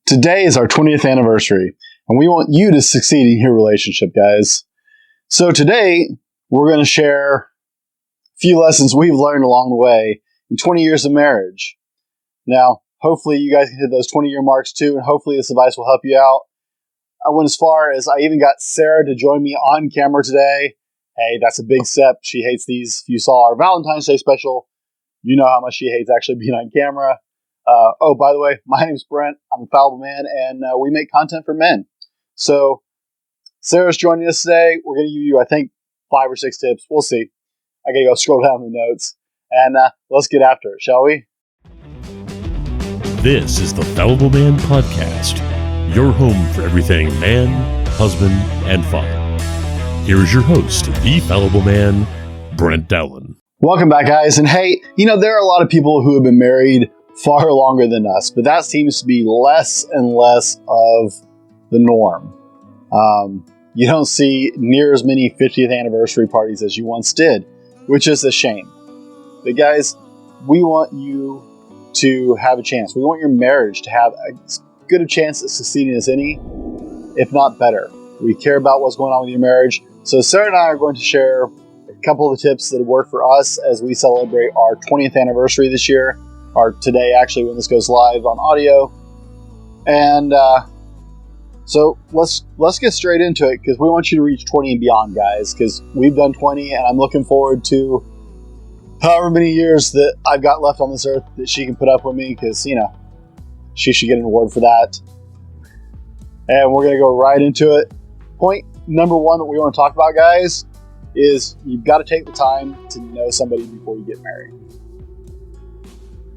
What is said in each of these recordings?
Today is our 20th anniversary, and we want you to succeed in your relationship, guys. So today, we're going to share a few lessons we've learned along the way in 20 years of marriage. Now, hopefully you guys can hit those 20-year marks too, and hopefully this advice will help you out. I went as far as I even got Sarah to join me on camera today. Hey, that's a big step. She hates these. If you saw our Valentine's Day special, you know how much she hates actually being on camera. By the way, my name's Brent. I'm a fallible man, and we make content for men. So Sarah's joining us today. We're going to give you, I think, 5 or 6 tips. We'll see. I got to go scroll down the notes. And let's get after it, shall we? This is the Fallible Man Podcast, your home for everything man, husband, and father. Here is your host, the Fallible Man, Brent Dowland. Welcome back, guys. And hey, there are a lot of people who have been married far longer than us, but that seems to be less and less of the norm. You don't see near as many 50th anniversary parties as you once did, which is a shame. But guys, we want you to have a chance. We want your marriage to have as good a chance at succeeding as any, if not better. We care about what's going on with your marriage. So Sarah and I are going to share a couple of the tips that have worked for us as we celebrate our 20th anniversary this year. Or today, actually, when this goes live on audio. And so let's get straight into it, because we want you to reach 20 and beyond, guys, because we've done 20, and I'm looking forward to however many years that I've got left on this earth that she can put up with me, because, she should get an award for that. And we're going to go right into it. Point number 1 that we want to talk about, guys, is you've got to take the time to know somebody before you get married.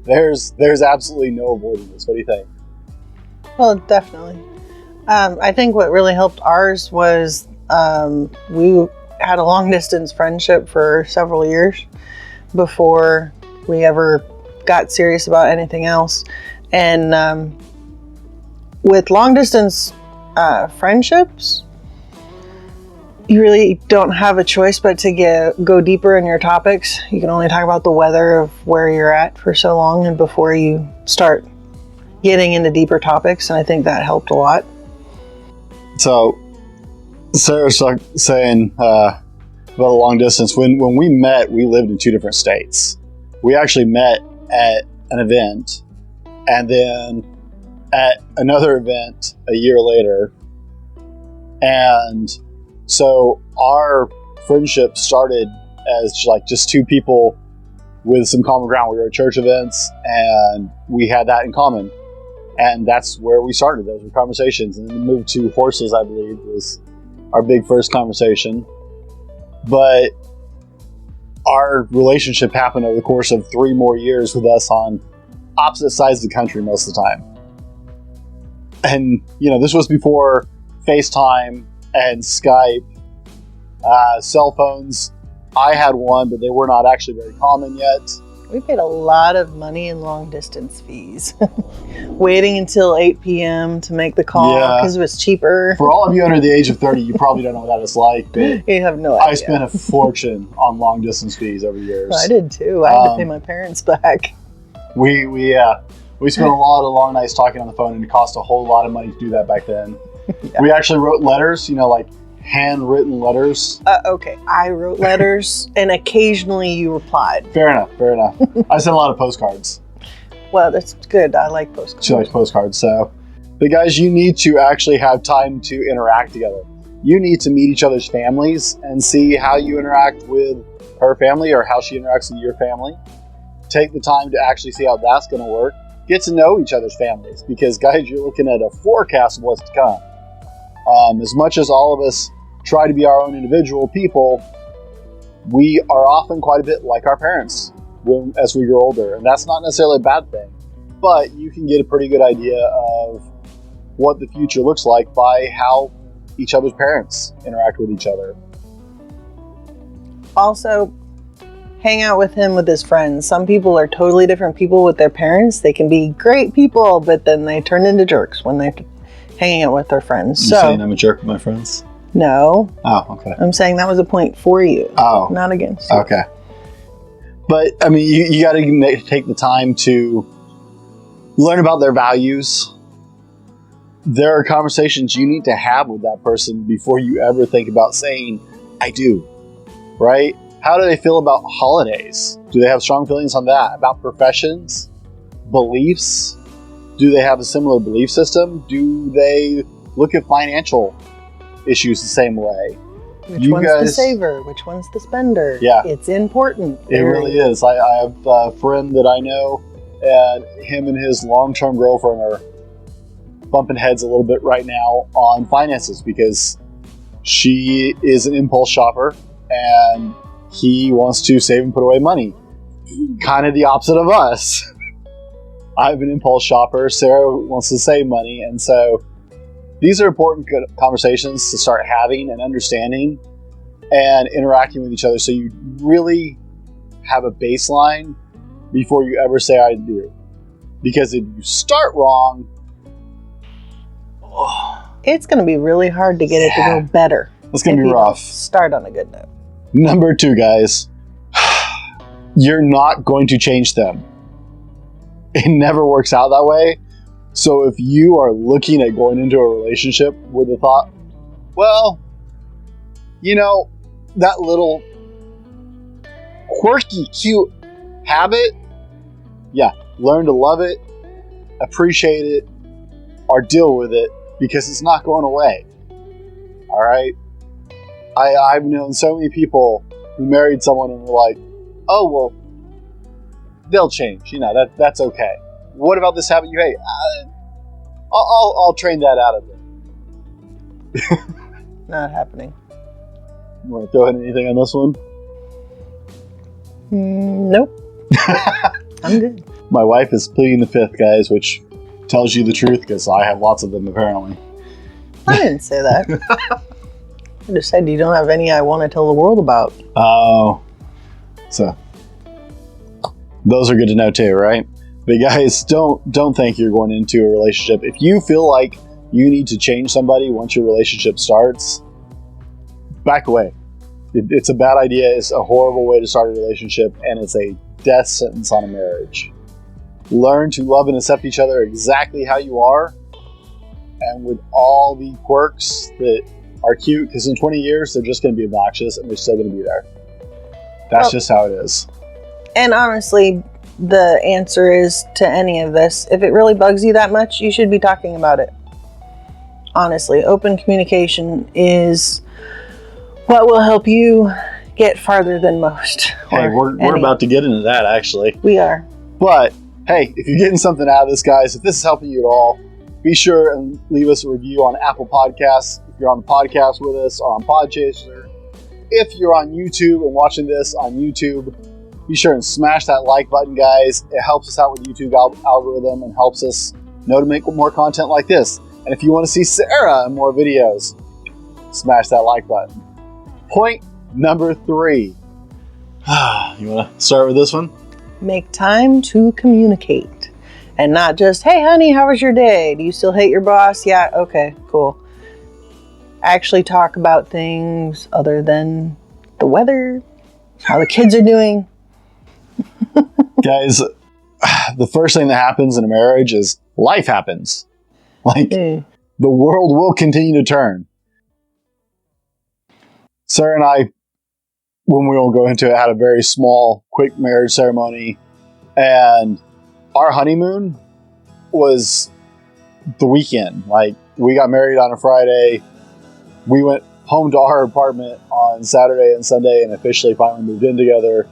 There's absolutely no avoiding this. What do you think? Well, definitely. I think what really helped ours was we had a long distance friendship for several years before we ever got serious about anything else. And with long distance friendships, you really don't have a choice but to go deeper in your topics. You can only talk about the weather of where you're at for so long, and before you start getting into deeper topics, and I think that helped a lot. So Sarah's saying about the long distance. When we met, we lived in 2 different states. We actually met at an event, and then at another event a year later. And so our friendship started as just 2 people with some common ground. We were at church events, and we had that in common. And that's where we started. Those were conversations. And then we moved to horses, I believe, was our big first conversation. But our relationship happened over the course of 3 more years with us on opposite sides of the country most of the time. And, this was before FaceTime and Skype, cell phones. I had one, but they were not actually very common yet. We paid a lot of money in long distance fees. Waiting until 8 p.m. to make the call because it was cheaper. For all of you under the age of 30, you probably don't know what that is like. But you have no idea. I spent a fortune on long distance fees over the years. I did too. I had to pay my parents back. We spent a lot of long nights talking on the phone, and it cost a whole lot of money to do that back then. Yeah. We actually wrote letters, handwritten letters. Okay, I wrote letters, and occasionally you replied. Fair enough. I sent a lot of postcards. Well, that's good. I like postcards. She likes postcards, so. But guys, you need to actually have time to interact together. You need to meet each other's families and see how you interact with her family or how she interacts with your family. Take the time to actually see how that's going to work. Get to know each other's families, because guys, you're looking at a forecast of what's to come. As much as all of us try to be our own individual people, we are often quite a bit like our parents as we grow older, and that's not necessarily a bad thing, but you can get a pretty good idea of what the future looks like by how each other's parents interact with each other. Also, hang out with him with his friends. Some people are totally different people with their parents. They can be great people, but then they turn into jerks when they're hanging out with their friends. You're saying I'm a jerk with my friends? No. Oh, okay. I'm saying that was a point for you. Oh. Not against you. Okay. But, I mean, you got to take the time to learn about their values, there are conversations you need to have with that person before you ever think about saying, I do, right? How do they feel about holidays? Do they have strong feelings on that? About professions? Beliefs? Do they have a similar belief system? Do they look at financial issues the same way? Which one's the saver? Which one's the spender? Yeah. It's important. It really is. I have a friend that I know, and him and his long-term girlfriend are bumping heads a little bit right now on finances because she is an impulse shopper and he wants to save and put away money. Kind of the opposite of us. I'm an impulse shopper. Sarah wants to save money. And so these are important conversations to start having and understanding and interacting with each other so you really have a baseline before you ever say I do. Because if you start wrong, it's going to be really hard to get it to go better. It's going to be rough. Start on a good note. Number 2, guys, you're not going to change them. It never works out that way. So if you are looking at going into a relationship with the thought, well, you know, that little quirky, cute habit, yeah, learn to love it, appreciate it, or deal with it because it's not going away. All right? I've known so many people who married someone and were like, oh, well, they'll change. You know, that's okay. What about this habit you hate? I'll train that out of them. Not happening. You want to throw in anything on this one? Nope. I'm good. My wife is pleading the fifth, guys, which tells you the truth because I have lots of them apparently. I didn't say that. I just said you don't have any I want to tell the world about. Oh. So those are good to know too, right? But guys, don't think you're going into a relationship. If you feel like you need to change somebody once your relationship starts, back away. It's a bad idea. It's a horrible way to start a relationship, and it's a death sentence on a marriage. Learn to love and accept each other exactly how you are, and with all the quirks that are cute, because in 20 years, they're just going to be obnoxious, and they're still going to be there. That's just how it is. And honestly, the answer is to any of this, if it really bugs you that much, you should be talking about it. Honestly, open communication is what will help you get farther than most. Hey, we're about to get into that, actually. We are. But, hey, if you're getting something out of this, guys, if this is helping you at all, be sure and leave us a review on Apple Podcasts. If you're on the podcast with us or on Podchaser. If you're on YouTube and watching this on YouTube, be sure and smash that like button, guys. It helps us out with the YouTube algorithm and helps us know to make more content like this. And if you want to see Sarah in more videos, smash that like button. Point number 3. You want to start with this one? Make time to communicate. And not just, hey, honey, how was your day? Do you still hate your boss? Yeah, okay, cool. Actually talk about things other than the weather, how the kids are doing. Guys, the first thing that happens in a marriage is life happens. The world will continue to turn. Sarah and I, when we will go into it, had a very small, quick marriage ceremony. And our honeymoon was the weekend. We got married on a Friday. We went home to our apartment on Saturday and Sunday and officially finally moved in together.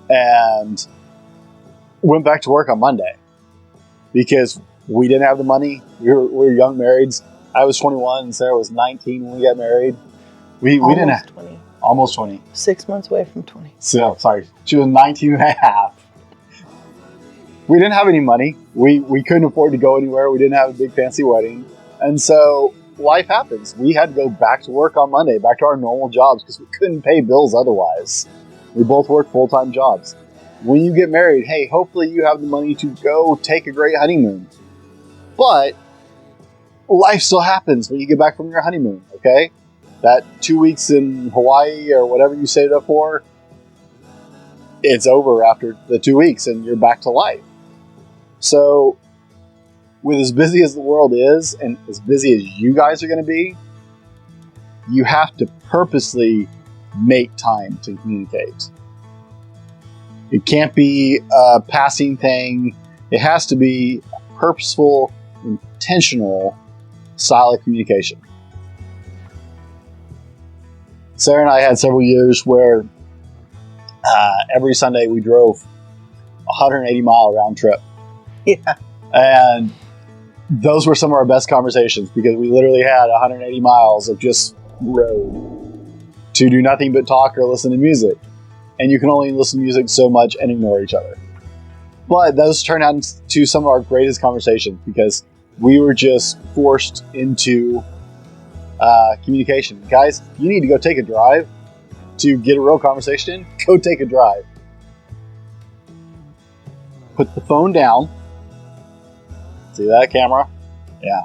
And went back to work on Monday because we didn't have the money. We were young marrieds. I was 21 and Sarah was 19 when we got married. We didn't have 20. Almost 20. 6 months away from 20. So, sorry. She was 19 and a half. We didn't have any money. We couldn't afford to go anywhere. We didn't have a big fancy wedding. And so life happens. We had to go back to work on Monday, back to our normal jobs because we couldn't pay bills otherwise. We both worked full-time jobs. When you get married, hey, hopefully you have the money to go take a great honeymoon. But life still happens when you get back from your honeymoon, okay? That 2 weeks in Hawaii or whatever you saved up for, it's over after the 2 weeks and you're back to life. So with as busy as the world is and as busy as you guys are going to be, you have to purposely make time to communicate. It can't be a passing thing. It has to be a purposeful, intentional style of communication. Sarah and I had several years where every Sunday we drove 180-mile round trip. Yeah. And those were some of our best conversations because we literally had 180 miles of just road to do nothing but talk or listen to music. And you can only listen to music so much and ignore each other. But those turned out to some of our greatest conversations because we were just forced into communication. Guys, you need to go take a drive to get a real conversation in. Go take a drive. Put the phone down. See that camera? Yeah.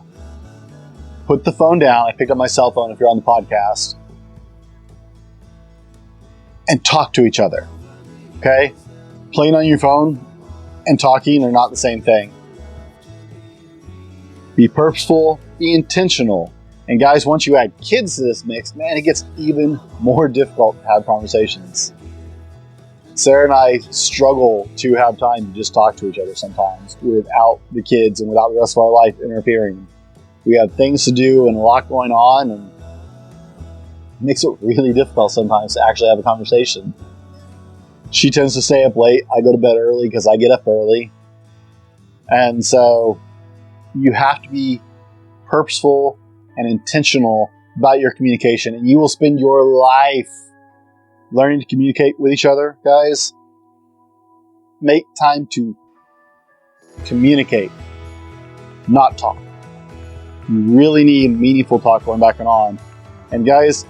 Put the phone down. I picked up my cell phone if you're on the podcast. And talk to each other. Okay? Playing on your phone and talking are not the same thing. Be purposeful. Be intentional. And guys, once you add kids to this mix, man, it gets even more difficult to have conversations. Sarah and I struggle to have time to just talk to each other sometimes without the kids and without the rest of our life interfering. We have things to do and a lot going on, and it makes it really difficult sometimes to actually have a conversation. She tends to stay up late. I go to bed early because I get up early. And so you have to be purposeful and intentional about your communication, and you will spend your life learning to communicate with each other. Guys, make time to communicate, not talk. You really need meaningful talk going back and on. And guys,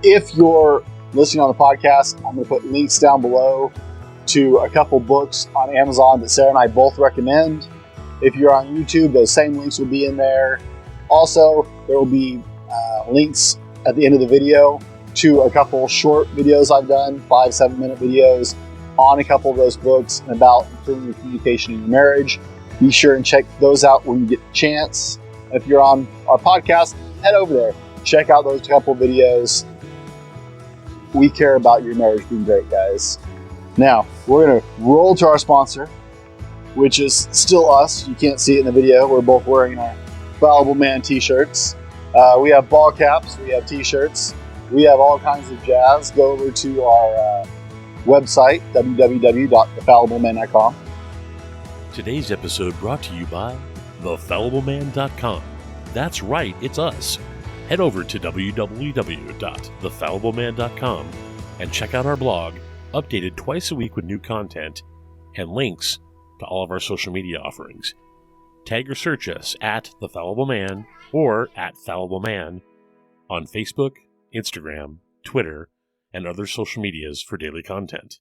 if you're listening on the podcast, I'm going to put links down below to a couple books on Amazon that Sarah and I both recommend. If you're on YouTube, those same links will be in there. Also, there will be links at the end of the video to a couple short videos I've done, 5-7 minute videos on a couple of those books and about improving your communication in your marriage. Be sure and check those out when you get the chance. If you're on our podcast, head over there. Check out those couple of videos. We care about your marriage being great, guys. Now, we're going to roll to our sponsor, which is still us. You can't see it in the video. We're both wearing our Fallible Man t-shirts. We have ball caps. We have t-shirts. We have all kinds of jazz. Go over to our website, www.thefallibleman.com. Today's episode brought to you by thefallibleman.com. That's right, it's us. Head over to www.thefallibleman.com and check out our blog, updated twice a week with new content and links to all of our social media offerings. Tag or search us at The Fallible Man or at Fallible Man on Facebook, Instagram, Twitter, and other social medias for daily content.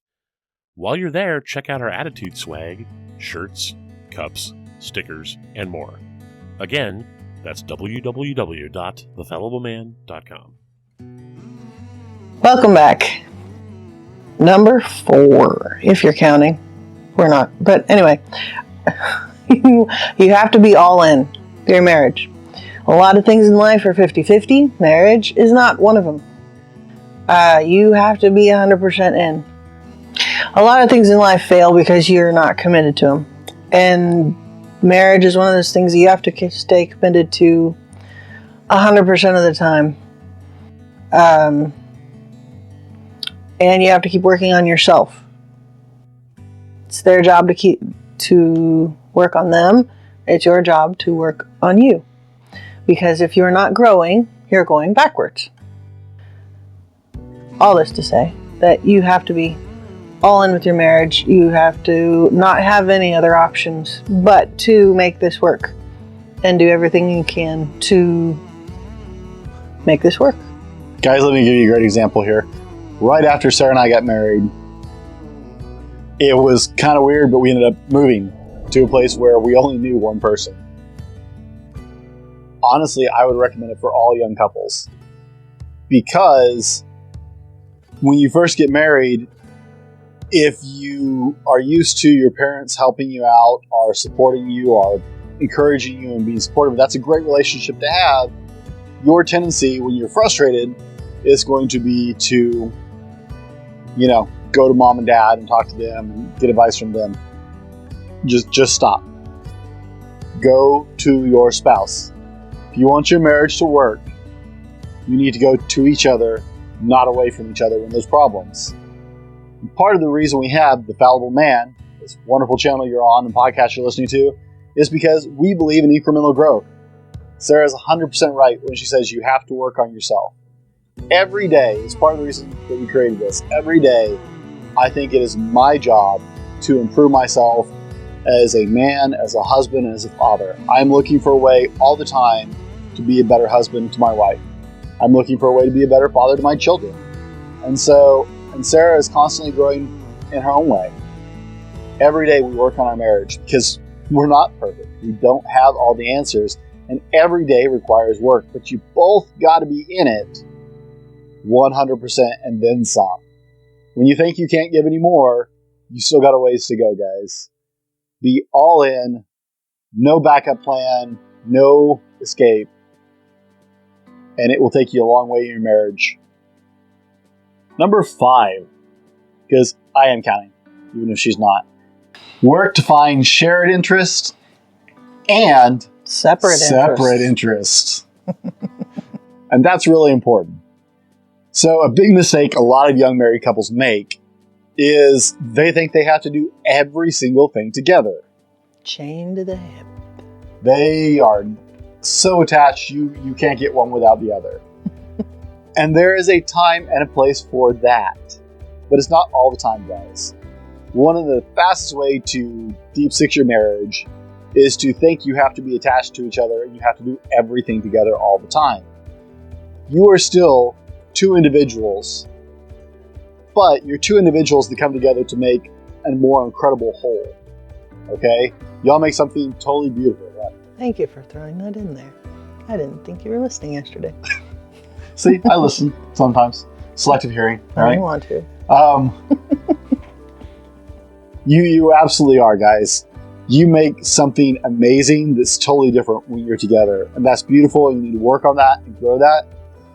While you're there, check out our attitude swag, shirts, cups, stickers, and more. Again, that's www.thefallibleman.com. Welcome back. Number 4, if you're counting. We're not. But anyway, you have to be all in for your marriage. A lot of things in life are 50-50. Marriage is not one of them. You have to be 100% in. A lot of things in life fail because you're not committed to them. And marriage is one of those things that you have to stay committed to 100% of the time. And you have to keep working on yourself. It's their job to work on them. It's your job to work on you. Because if you're not growing, you're going backwards. All this to say that you have to be all in with your marriage. You have to not have any other options but to make this work and do everything you can to make this work. Guys, let me give you a great example here. Right after Sarah and I got married, it was kind of weird, but we ended up moving to a place where we only knew one person. Honestly, I would recommend it for all young couples because when you first get married, if you are used to your parents helping you out, are supporting you, are encouraging you and being supportive. That's a great relationship to have. Your tendency when you're frustrated is going to be to, go to mom and dad and talk to them and get advice from them. Just stop. Go to your spouse. If you want your marriage to work, you need to go to each other, not away from each other when there's problems. And part of the reason we have The Fallible Man, this wonderful channel you're on and podcast you're listening to, is because we believe in incremental growth. Sarah's 100% right when she says you have to work on yourself. Every day is part of the reason that we created this. Every day, I think it is my job to improve myself as a man, as a husband, and as a father. I'm looking for a way all the time to be a better husband to my wife. I'm looking for a way to be a better father to my children. And Sarah is constantly growing in her own way. Every day we work on our marriage because we're not perfect. We don't have all the answers. And every day requires work. But you both got to be in it 100% and then some. When you think you can't give any more, you still got a ways to go, guys. Be all in. No backup plan. No escape. And it will take you a long way in your marriage. Number 5, because I am counting, even if she's not. Work to find shared interests and separate interests. And that's really important. So a big mistake a lot of young married couples make is they think they have to do every single thing together. Chained to the hip. They are so attached, you can't get one without the other. And there is a time and a place for that. But it's not all the time, guys. One of the fastest way to deep six your marriage is to think you have to be attached to each other and you have to do everything together all the time. You are still two individuals, but you're two individuals that come together to make a more incredible whole. Okay? Y'all make something totally beautiful, right? Thank you for throwing that in there. I didn't think you were listening yesterday. See, I listen sometimes. Selective hearing. All right? I want to. You absolutely are, guys. You make something amazing that's totally different when you're together. And that's beautiful, and you need to work on that and grow that.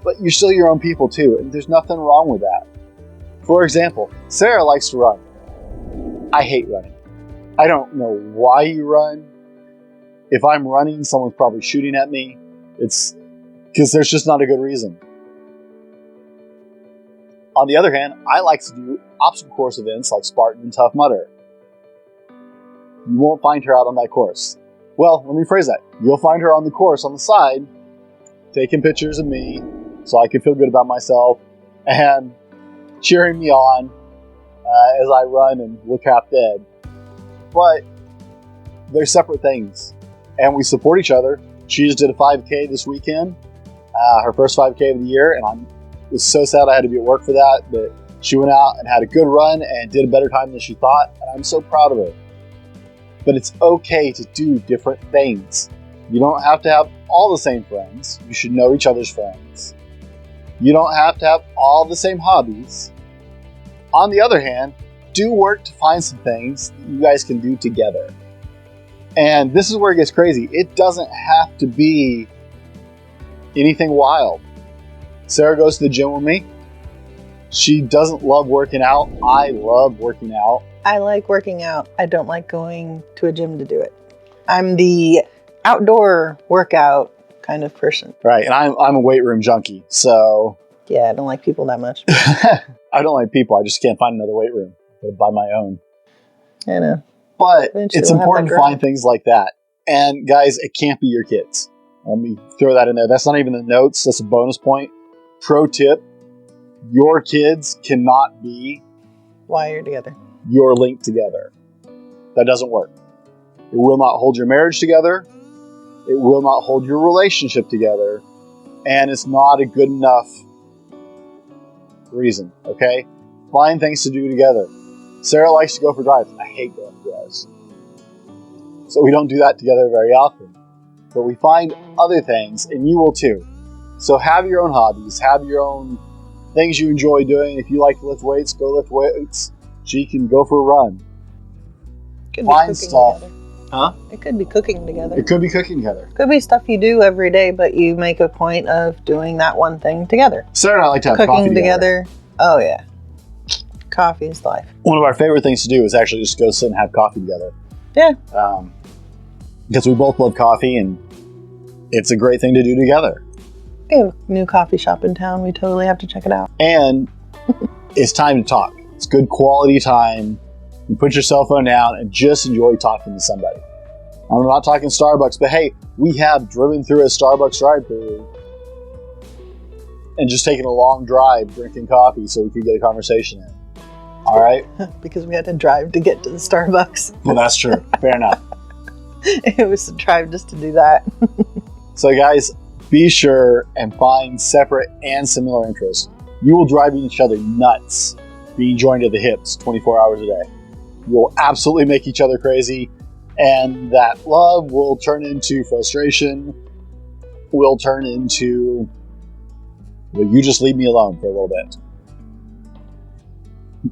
But you're still your own people, too, and there's nothing wrong with that. For example, Sarah likes to run. I hate running. I don't know why you run. If I'm running, someone's probably shooting at me. It's because there's just not a good reason. On the other hand, I like to do obstacle course events like Spartan and Tough Mudder. You won't find her out on that course. Well, let me phrase that. You'll find her on the course on the side, taking pictures of me so I can feel good about myself and cheering me on as I run and look half dead. But they're separate things, and we support each other. She just did a 5K this weekend, her first 5K of the year, and it was so sad I had to be at work for that, but she went out and had a good run and did a better time than she thought, and I'm so proud of her. But it's okay to do different things. You don't have to have all the same friends. You should know each other's friends. You don't have to have all the same hobbies. On the other hand, do work to find some things that you guys can do together. And this is where it gets crazy. It doesn't have to be anything wild. Sarah goes to the gym with me. She doesn't love working out. I love working out. I like working out. I don't like going to a gym to do it. I'm the outdoor workout kind of person. Right, and I'm a weight room junkie, so... Yeah, I don't like people that much. I don't like people. I just can't find another weight room by my own. I know. But it's important to find things like that. And guys, it can't be your kids. Let me throw that in there. That's not even the notes. That's a bonus point. Pro tip, your kids cannot be... wired together. You're linked together. That doesn't work. It will not hold your marriage together. It will not hold your relationship together. And it's not a good enough reason, okay? Find things to do together. Sarah likes to go for drives. I hate going for drives. So we don't do that together very often. But we find other things, and you will too. So have your own hobbies. Have your own things you enjoy doing. If you like to lift weights, go lift weights. She can go for a run. Could find stuff. Together. Huh? It could be cooking together. It could be cooking together. Could be stuff you do every day, but you make a point of doing that one thing together. Sarah and I like to have cooking coffee together. Oh, yeah. Coffee is life. One of our favorite things to do is actually just go sit and have coffee together. Yeah. Because we both love coffee, and it's a great thing to do together. We have a new coffee shop in town. We totally have to check it out. And it's time to talk. It's good quality time. You put your cell phone down and just enjoy talking to somebody. I'm not talking Starbucks, but hey, we have driven through a Starbucks drive-thru and just taken a long drive drinking coffee so we could get a conversation in. All right? Because we had to drive to get to the Starbucks. Well, that's true. Fair enough. It was a drive just to do that. So guys, be sure and find separate and similar interests. You will drive each other nuts being joined at the hips 24 hours a day. You will absolutely make each other crazy, and that love will turn into frustration, will turn into, well, you just leave me alone for a little bit.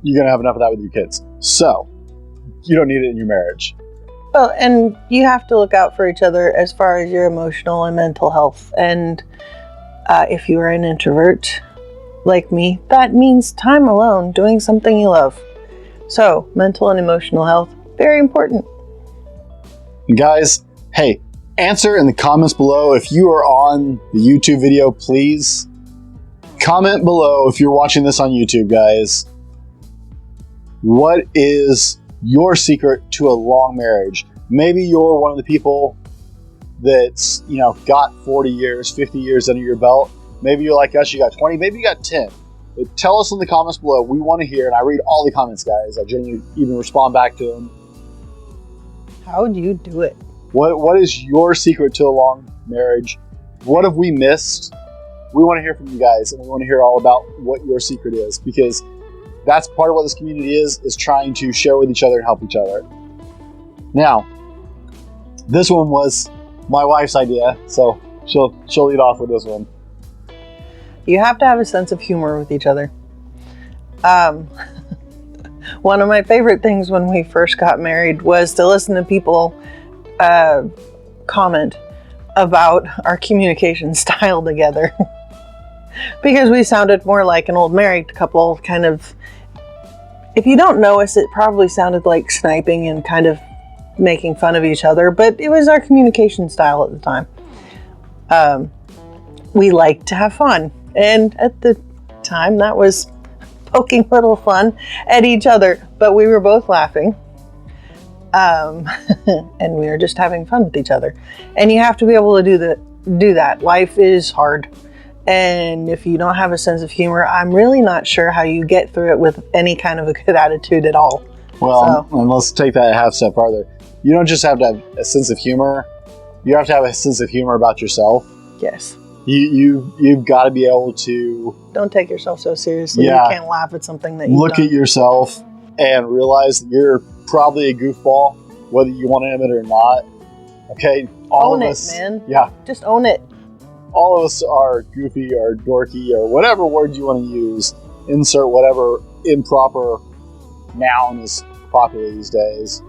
You're going to have enough of that with your kids. So, you don't need it in your marriage. Well, and you have to look out for each other as far as your emotional and mental health. And if you are an introvert like me, that means time alone doing something you love. So, mental and emotional health, very important. And guys, hey, answer in the comments below. If you are on the YouTube video, please comment below if you're watching this on YouTube, guys. What is your secret to a long marriage? Maybe you're one of the people that's, got 40 years, 50 years under your belt. Maybe you're like us, you got 20, maybe you got 10. But tell us in the comments below. We want to hear, and I read all the comments, guys. I generally even respond back to them. How do you do it? What is your secret to a long marriage? What have we missed? We want to hear from you guys, and we want to hear all about what your secret is, because that's part of what this community is trying to share with each other and help each other. Now, this one was my wife's idea, so she'll lead off with this one. You have to have a sense of humor with each other. One of my favorite things when we first got married was to listen to people comment about our communication style together. Because we sounded more like an old married couple, kind of. If you don't know us, it probably sounded like sniping and kind of making fun of each other, but it was our communication style at the time. We liked to have fun, and at the time that was poking little fun at each other, but we were both laughing, and we were just having fun with each other. And you have to be able to do that. Life is hard. And if you don't have a sense of humor, I'm really not sure how you get through it with any kind of a good attitude at all. Well, and let's take that a half step farther. You don't just have to have a sense of humor. You have to have a sense of humor about yourself. Yes. You've got to be able to... Don't take yourself so seriously. Yeah, you can't laugh at something that you look at yourself and realize that you're probably a goofball, whether you want to admit it or not. Okay? Own it, man. Yeah. Just own it. All of us are goofy or dorky or whatever word you want to use. Insert whatever improper noun is popular these days.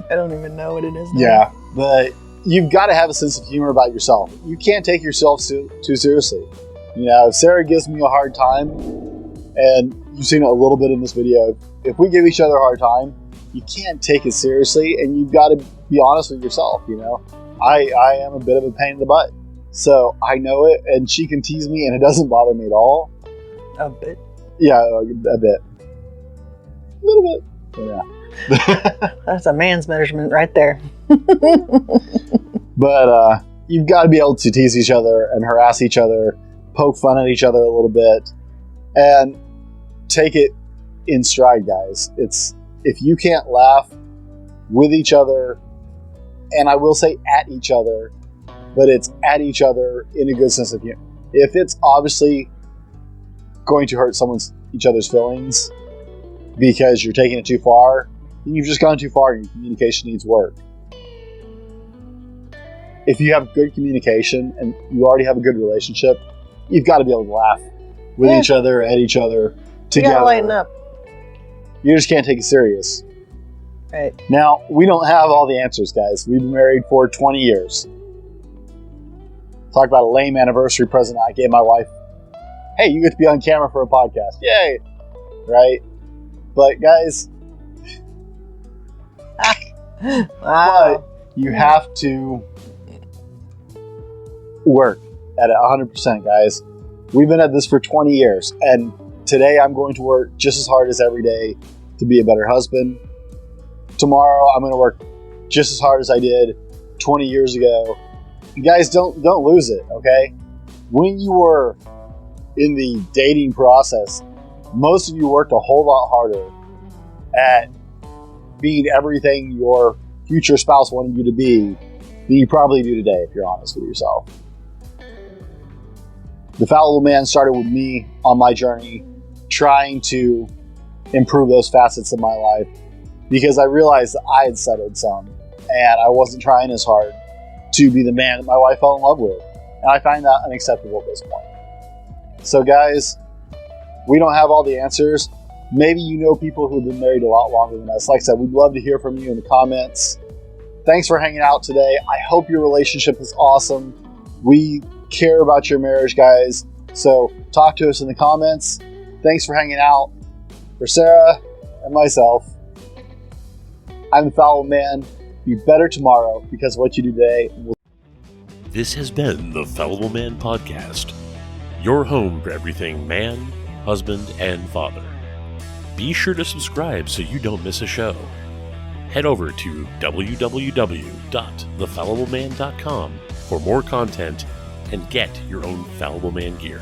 I don't even know what it is now. Yeah, but you've got to have a sense of humor about yourself. You can't take yourself too seriously. If Sarah gives me a hard time, and you've seen it a little bit in this video, if we give each other a hard time, you can't take it seriously, and you've got to be honest with yourself. I am a bit of a pain in the butt. So I know it, and she can tease me, and it doesn't bother me at all. A bit? Yeah, a bit. A little bit. Yeah. That's a man's measurement right there. But you've got to be able to tease each other and harass each other, poke fun at each other a little bit, and take it in stride, guys. If you can't laugh with each other, and I will say at each other, but it's at each other in a good sense of humor. If it's obviously going to hurt each other's feelings because you're taking it too far, then you've just gone too far and your communication needs work. If you have good communication and you already have a good relationship, you've got to be able to laugh with each other, at each other, together. You gotta lighten up. You just can't take it serious. Right. Now, we don't have all the answers, guys. We've been married for 20 years. Talk about a lame anniversary present I gave my wife. Hey, you get to be on camera for a podcast. Yay! Right? But, guys, Wow. but you have to work at it 100%, guys. We've been at this for 20 years, and today I'm going to work just as hard as every day to be a better husband. Tomorrow I'm going to work just as hard as I did 20 years ago. You guys, don't lose it, okay? When you were in the dating process, most of you worked a whole lot harder at being everything your future spouse wanted you to be than you probably do today, if you're honest with yourself. The Fallible Man started with me on my journey, trying to improve those facets of my life, because I realized that I had settled some, and I wasn't trying as hard to be the man that my wife fell in love with. And I find that unacceptable at this point. So guys, we don't have all the answers. Maybe you know people who've been married a lot longer than us. Like I said, we'd love to hear from you in the comments. Thanks for hanging out today. I hope your relationship is awesome. We care about your marriage, guys. So talk to us in the comments. Thanks for hanging out. For Sarah and myself, I'm the Fallible Man. Be better tomorrow because of what you do today. This has been the Fallible Man Podcast, your home for everything man, husband, and father. Be sure to subscribe so you don't miss a show. Head over to www.thefallibleman.com for more content and get your own Fallible Man gear.